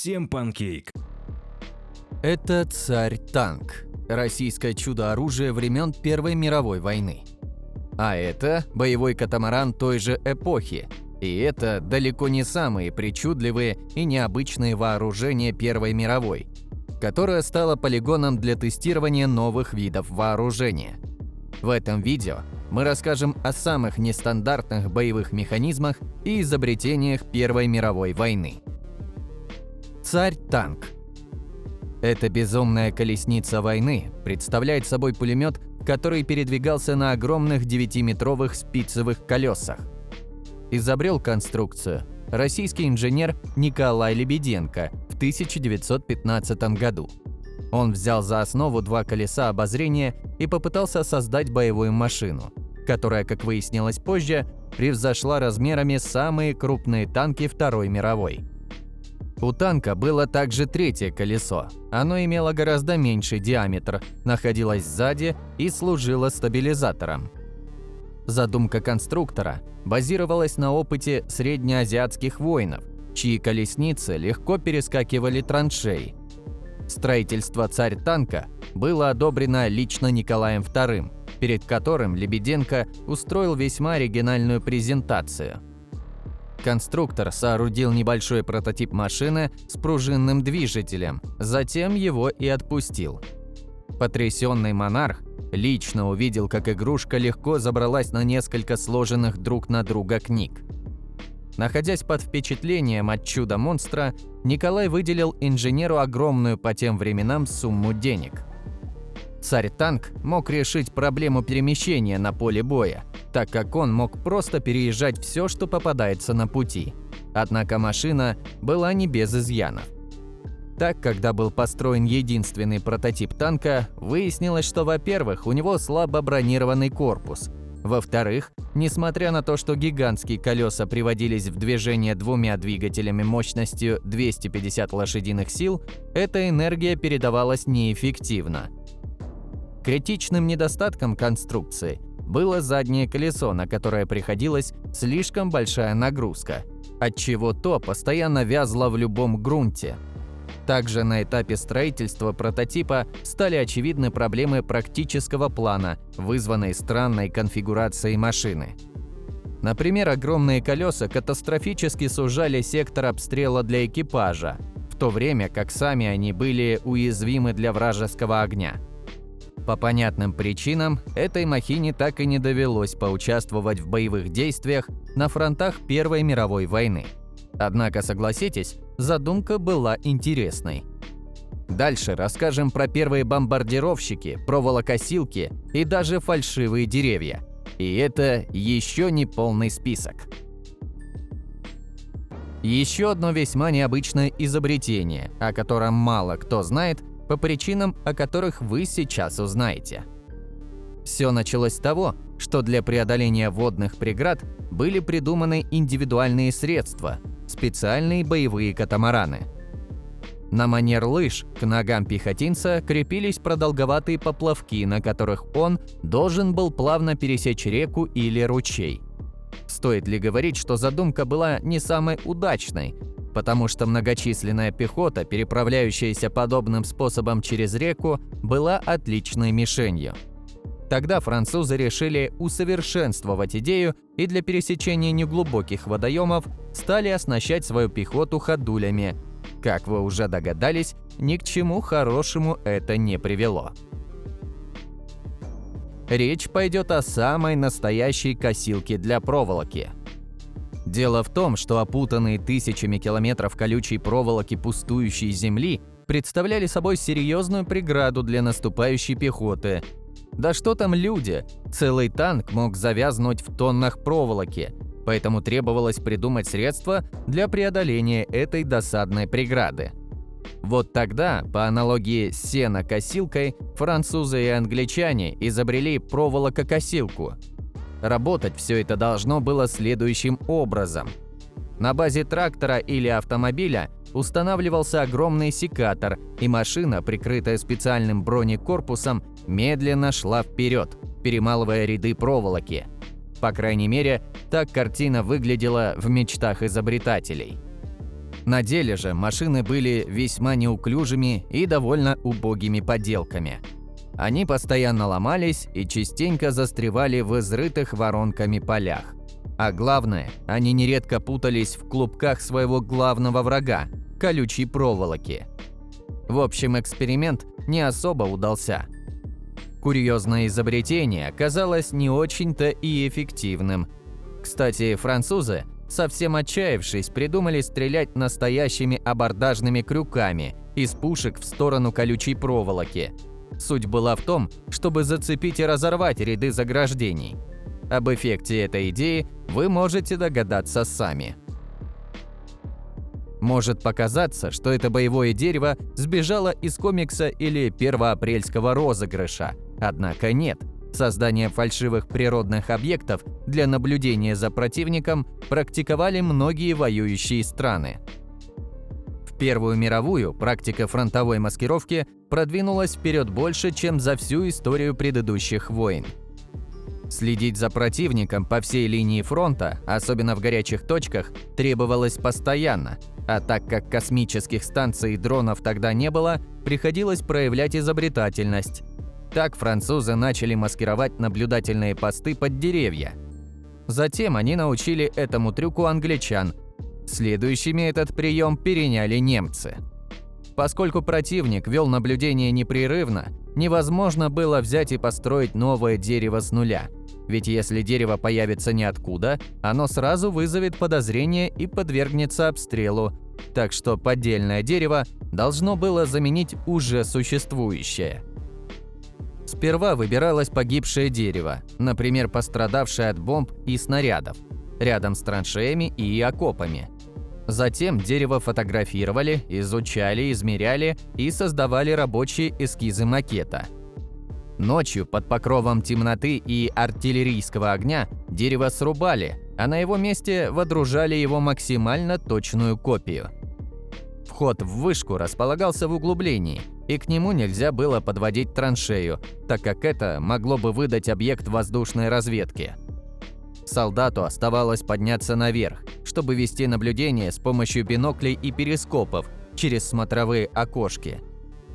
Всем панкейк. Это царь-танк, российское чудо-оружие времен Первой мировой войны. А это боевой катамаран той же эпохи. И это далеко не самые причудливые и необычные вооружения Первой мировой, которая стала полигоном для тестирования новых видов вооружения. В этом видео мы расскажем о самых нестандартных боевых механизмах и изобретениях Первой мировой войны. Царь-танк. Эта безумная колесница войны представляет собой пулемет, который передвигался на огромных 9-метровых спицевых колесах. Изобрел конструкцию российский инженер Николай Лебеденко в 1915 году. Он взял за основу два колеса обозрения и попытался создать боевую машину, которая, как выяснилось позже, превзошла размерами самые крупные танки Второй мировой. У танка было также третье колесо. Оно имело гораздо меньший диаметр, находилось сзади и служило стабилизатором. Задумка конструктора базировалась на опыте среднеазиатских воинов, чьи колесницы легко перескакивали траншеи. Строительство царь-танка было одобрено лично Николаем II, перед которым Лебеденко устроил весьма оригинальную презентацию. Конструктор соорудил небольшой прототип машины с пружинным движителем, затем его и отпустил. Потрясенный монарх лично увидел, как игрушка легко забралась на несколько сложенных друг на друга книг. Находясь под впечатлением от чуда-монстра, Николай выделил инженеру огромную по тем временам сумму денег. Царь-танк мог решить проблему перемещения на поле боя, так как он мог просто переезжать все, что попадается на пути. Однако машина была не без изъянов. Так, когда был построен единственный прототип танка, выяснилось, что, во-первых, у него слабо бронированный корпус. Во-вторых, несмотря на то, что гигантские колеса приводились в движение двумя двигателями мощностью 250 лошадиных сил, эта энергия передавалась неэффективно. Критичным недостатком конструкции было заднее колесо, на которое приходилась слишком большая нагрузка, отчего то постоянно вязло в любом грунте. Также на этапе строительства прототипа стали очевидны проблемы практического плана, вызванные странной конфигурацией машины. Например, огромные колеса катастрофически сужали сектор обстрела для экипажа, в то время как сами они были уязвимы для вражеского огня. По понятным причинам, этой махине так и не довелось поучаствовать в боевых действиях на фронтах Первой мировой войны. Однако, согласитесь, задумка была интересной. Дальше расскажем про первые бомбардировщики, проволокосилки и даже фальшивые деревья. И это еще не полный список. Еще одно весьма необычное изобретение, о котором мало кто знает, по причинам, о которых вы сейчас узнаете. Все началось с того, что для преодоления водных преград были придуманы индивидуальные средства – специальные боевые катамараны. На манер лыж к ногам пехотинца крепились продолговатые поплавки, на которых он должен был плавно пересечь реку или ручей. Стоит ли говорить, что задумка была не самой удачной, потому что многочисленная пехота, переправляющаяся подобным способом через реку, была отличной мишенью. Тогда французы решили усовершенствовать идею и для пересечения неглубоких водоемов стали оснащать свою пехоту ходулями. Как вы уже догадались, ни к чему хорошему это не привело. Речь пойдет о самой настоящей косилке для проволоки. Дело в том, что опутанные тысячами километров колючей проволоки пустующей земли представляли собой серьезную преграду для наступающей пехоты. Да что там люди, целый танк мог завязнуть в тоннах проволоки, поэтому требовалось придумать средства для преодоления этой досадной преграды. Вот тогда, по аналогии с сенокосилкой, французы и англичане изобрели проволококосилку. Работать все это должно было следующим образом. На базе трактора или автомобиля устанавливался огромный секатор, и машина, прикрытая специальным бронекорпусом, медленно шла вперед, перемалывая ряды проволоки. По крайней мере, так картина выглядела в мечтах изобретателей. На деле же машины были весьма неуклюжими и довольно убогими поделками. Они постоянно ломались и частенько застревали в изрытых воронками полях. А главное, они нередко путались в клубках своего главного врага – колючей проволоки. В общем, эксперимент не особо удался. Курьезное изобретение оказалось не очень-то и эффективным. Кстати, французы, совсем отчаявшись, придумали стрелять настоящими абордажными крюками из пушек в сторону колючей проволоки. Суть была в том, чтобы зацепить и разорвать ряды заграждений. Об эффекте этой идеи вы можете догадаться сами. Может показаться, что это боевое дерево сбежало из комикса или первоапрельского розыгрыша, однако нет. Создание фальшивых природных объектов для наблюдения за противником практиковали многие воюющие страны. В Первую мировую практика фронтовой маскировки продвинулась вперед больше, чем за всю историю предыдущих войн. Следить за противником по всей линии фронта, особенно в горячих точках, требовалось постоянно, а так как космических станций и дронов тогда не было, приходилось проявлять изобретательность. Так французы начали маскировать наблюдательные посты под деревья. Затем они научили этому трюку англичан. Следующими этот прием переняли немцы. Поскольку противник вел наблюдение непрерывно, невозможно было взять и построить новое дерево с нуля. Ведь если дерево появится ниоткуда, оно сразу вызовет подозрение и подвергнется обстрелу. Так что поддельное дерево должно было заменить уже существующее. Сперва выбиралось погибшее дерево, например, пострадавшее от бомб и снарядов, рядом с траншеями и окопами. Затем дерево фотографировали, изучали, измеряли и создавали рабочие эскизы макета. Ночью под покровом темноты и артиллерийского огня дерево срубали, а на его месте водружали его максимально точную копию. Вход в вышку располагался в углублении, и к нему нельзя было подводить траншею, так как это могло бы выдать объект воздушной разведки. Солдату оставалось подняться наверх, чтобы вести наблюдение с помощью биноклей и перископов через смотровые окошки.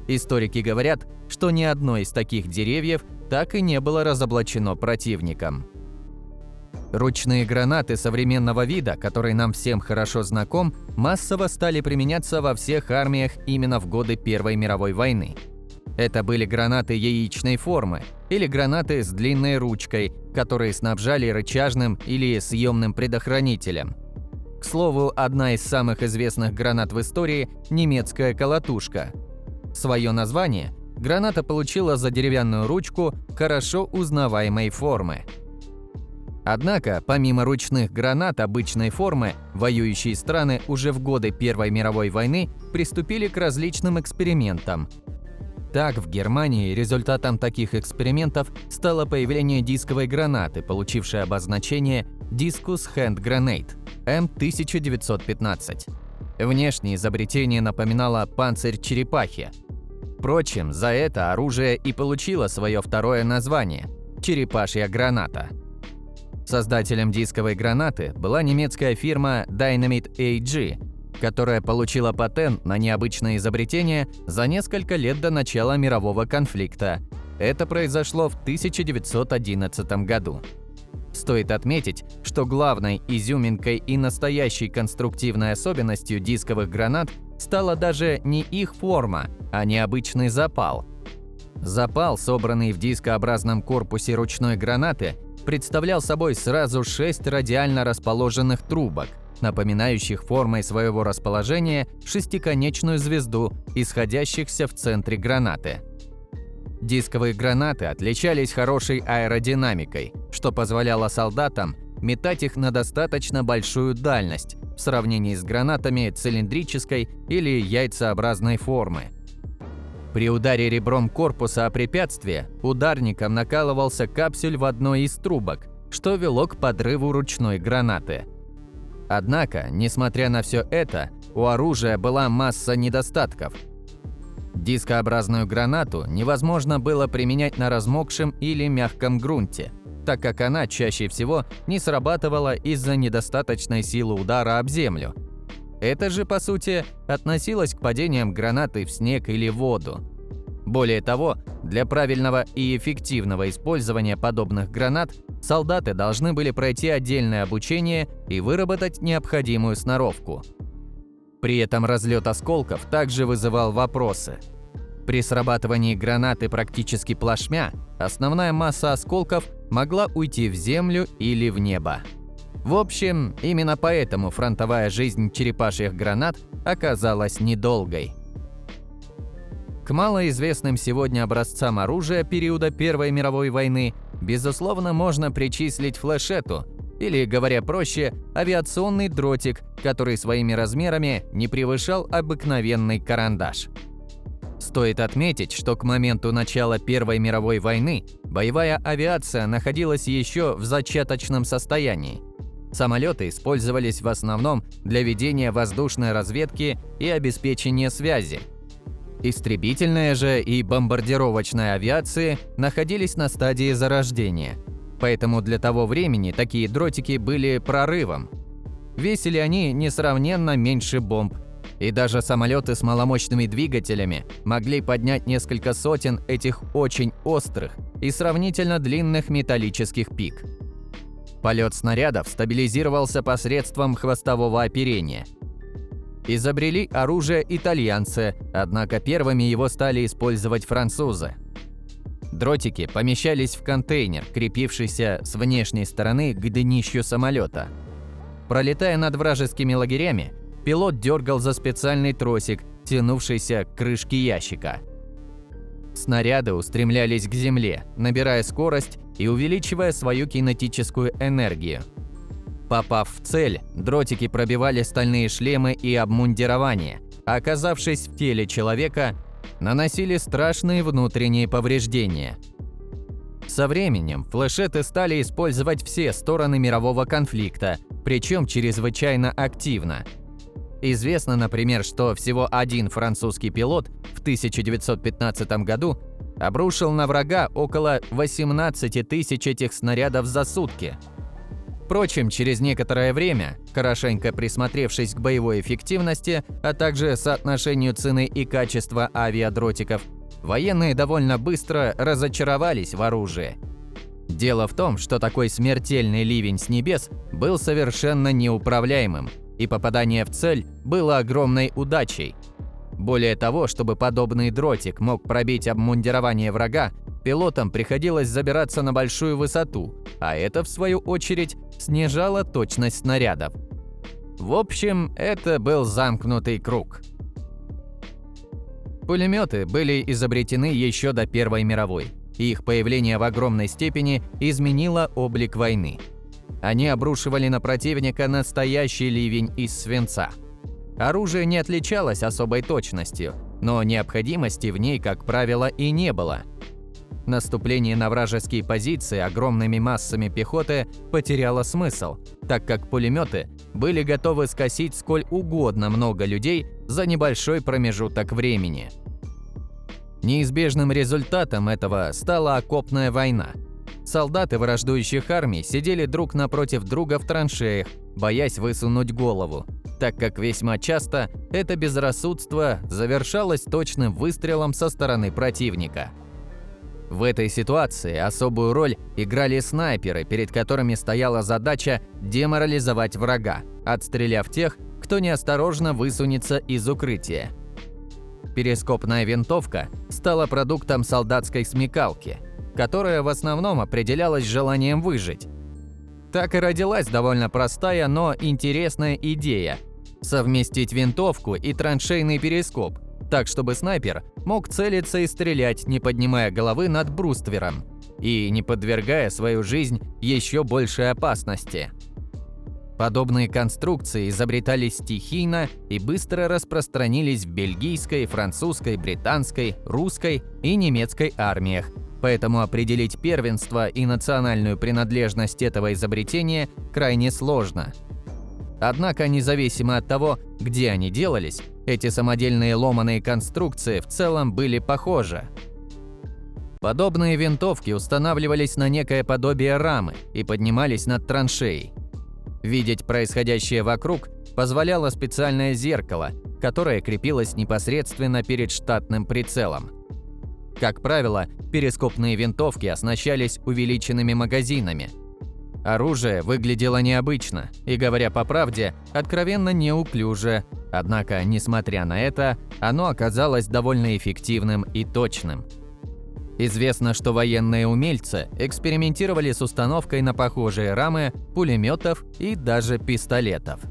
Историки говорят, что ни одно из таких деревьев так и не было разоблачено противником. Ручные гранаты современного вида, который нам всем хорошо знаком, массово стали применяться во всех армиях именно в годы Первой мировой войны. Это были гранаты яичной формы или гранаты с длинной ручкой, которые снабжали рычажным или съемным предохранителем. К слову, одна из самых известных гранат в истории – немецкая колотушка. Свое название граната получила за деревянную ручку хорошо узнаваемой формы. Однако, помимо ручных гранат обычной формы, воюющие страны уже в годы Первой мировой войны приступили к различным экспериментам. Так, в Германии результатом таких экспериментов стало появление дисковой гранаты, получившей обозначение Discus Hand Grenade М1915. Внешне изобретение напоминало панцирь черепахи. Впрочем, за это оружие и получило свое второе название – черепашья граната. Создателем дисковой гранаты была немецкая фирма Dynamit AG, которая получила патент на необычное изобретение за несколько лет до начала мирового конфликта. Это произошло в 1911 году. Стоит отметить, что главной изюминкой и настоящей конструктивной особенностью дисковых гранат стала даже не их форма, а необычный запал. Запал, собранный в дискообразном корпусе ручной гранаты, представлял собой сразу 6 радиально расположенных трубок, напоминающих формой своего расположения шестиконечную звезду, исходящихся в центре гранаты. Дисковые гранаты отличались хорошей аэродинамикой, что позволяло солдатам метать их на достаточно большую дальность в сравнении с гранатами цилиндрической или яйцеобразной формы. При ударе ребром корпуса о препятствие ударником накалывался капсюль в одной из трубок, что вело к подрыву ручной гранаты. Однако, несмотря на все это, у оружия была масса недостатков. Дискообразную гранату невозможно было применять на размокшем или мягком грунте, так как она чаще всего не срабатывала из-за недостаточной силы удара об землю. Это же, по сути, относилось к падениям гранаты в снег или воду. Более того, для правильного и эффективного использования подобных гранат солдаты должны были пройти отдельное обучение и выработать необходимую сноровку. При этом разлет осколков также вызывал вопросы. При срабатывании гранаты практически плашмя, основная масса осколков могла уйти в землю или в небо. В общем, именно поэтому фронтовая жизнь черепашьих гранат оказалась недолгой. К малоизвестным сегодня образцам оружия периода Первой мировой войны, безусловно, можно причислить флешету, или, говоря проще, авиационный дротик, который своими размерами не превышал обыкновенный карандаш. Стоит отметить, что к моменту начала Первой мировой войны боевая авиация находилась еще в зачаточном состоянии. Самолеты использовались в основном для ведения воздушной разведки и обеспечения связи. Истребительная же и бомбардировочная авиации находились на стадии зарождения, поэтому для того времени такие дротики были прорывом. Весили они несравненно меньше бомб, и даже самолеты с маломощными двигателями могли поднять несколько сотен этих очень острых и сравнительно длинных металлических пик. Полет снарядов стабилизировался посредством хвостового оперения. Изобрели оружие итальянцы, однако первыми его стали использовать французы. Дротики помещались в контейнер, крепившийся с внешней стороны к днищу самолета. Пролетая над вражескими лагерями, пилот дергал за специальный тросик, тянувшийся к крышке ящика. Снаряды устремлялись к земле, набирая скорость и увеличивая свою кинетическую энергию. Попав в цель, дротики пробивали стальные шлемы и обмундирование, а оказавшись в теле человека, наносили страшные внутренние повреждения. Со временем флешеты стали использовать все стороны мирового конфликта, причем чрезвычайно активно. Известно, например, что всего один французский пилот в 1915 году обрушил на врага около 18 тысяч этих снарядов за сутки. Впрочем, через некоторое время, хорошенько присмотревшись к боевой эффективности, а также соотношению цены и качества авиадротиков, военные довольно быстро разочаровались в оружии. Дело в том, что такой смертельный ливень с небес был совершенно неуправляемым, и попадание в цель было огромной удачей. Более того, чтобы подобный дротик мог пробить обмундирование врага, пилотам приходилось забираться на большую высоту, а это, в свою очередь, снижало точность снарядов. В общем, это был замкнутый круг. Пулеметы были изобретены еще до Первой мировой, и их появление в огромной степени изменило облик войны. Они обрушивали на противника настоящий ливень из свинца. Оружие не отличалось особой точностью, но необходимости в ней, как правило, и не было. Наступление на вражеские позиции огромными массами пехоты потеряло смысл, так как пулеметы были готовы скосить сколь угодно много людей за небольшой промежуток времени. Неизбежным результатом этого стала окопная война. Солдаты враждующих армий сидели друг напротив друга в траншеях, боясь высунуть голову, так как весьма часто это безрассудство завершалось точным выстрелом со стороны противника. В этой ситуации особую роль играли снайперы, перед которыми стояла задача деморализовать врага, отстреляв тех, кто неосторожно высунется из укрытия. Перископная винтовка стала продуктом солдатской смекалки, которая в основном определялась желанием выжить. Так и родилась довольно простая, но интересная идея – совместить винтовку и траншейный перископ, так чтобы снайпер мог целиться и стрелять, не поднимая головы над бруствером и не подвергая свою жизнь еще большей опасности. Подобные конструкции изобретались стихийно и быстро распространились в бельгийской, французской, британской, русской и немецкой армиях, поэтому определить первенство и национальную принадлежность этого изобретения крайне сложно. Однако, независимо от того, где они делались, эти самодельные ломаные конструкции в целом были похожи. Подобные винтовки устанавливались на некое подобие рамы и поднимались над траншеей. Видеть происходящее вокруг позволяло специальное зеркало, которое крепилось непосредственно перед штатным прицелом. Как правило, перископные винтовки оснащались увеличенными магазинами. Оружие выглядело необычно и, говоря по правде, откровенно неуклюже, однако, несмотря на это, оно оказалось довольно эффективным и точным. Известно, что военные умельцы экспериментировали с установкой на похожие рамы пулеметов и даже пистолетов.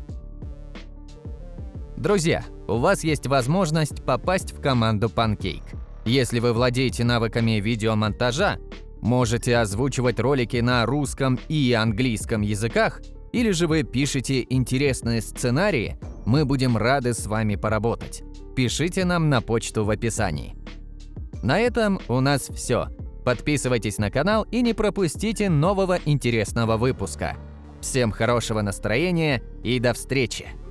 Друзья, у вас есть возможность попасть в команду Pancake. Если вы владеете навыками видеомонтажа, можете озвучивать ролики на русском и английском языках, или же вы пишете интересные сценарии, мы будем рады с вами поработать. Пишите нам на почту в описании. На этом у нас все. Подписывайтесь на канал и не пропустите нового интересного выпуска. Всем хорошего настроения и до встречи!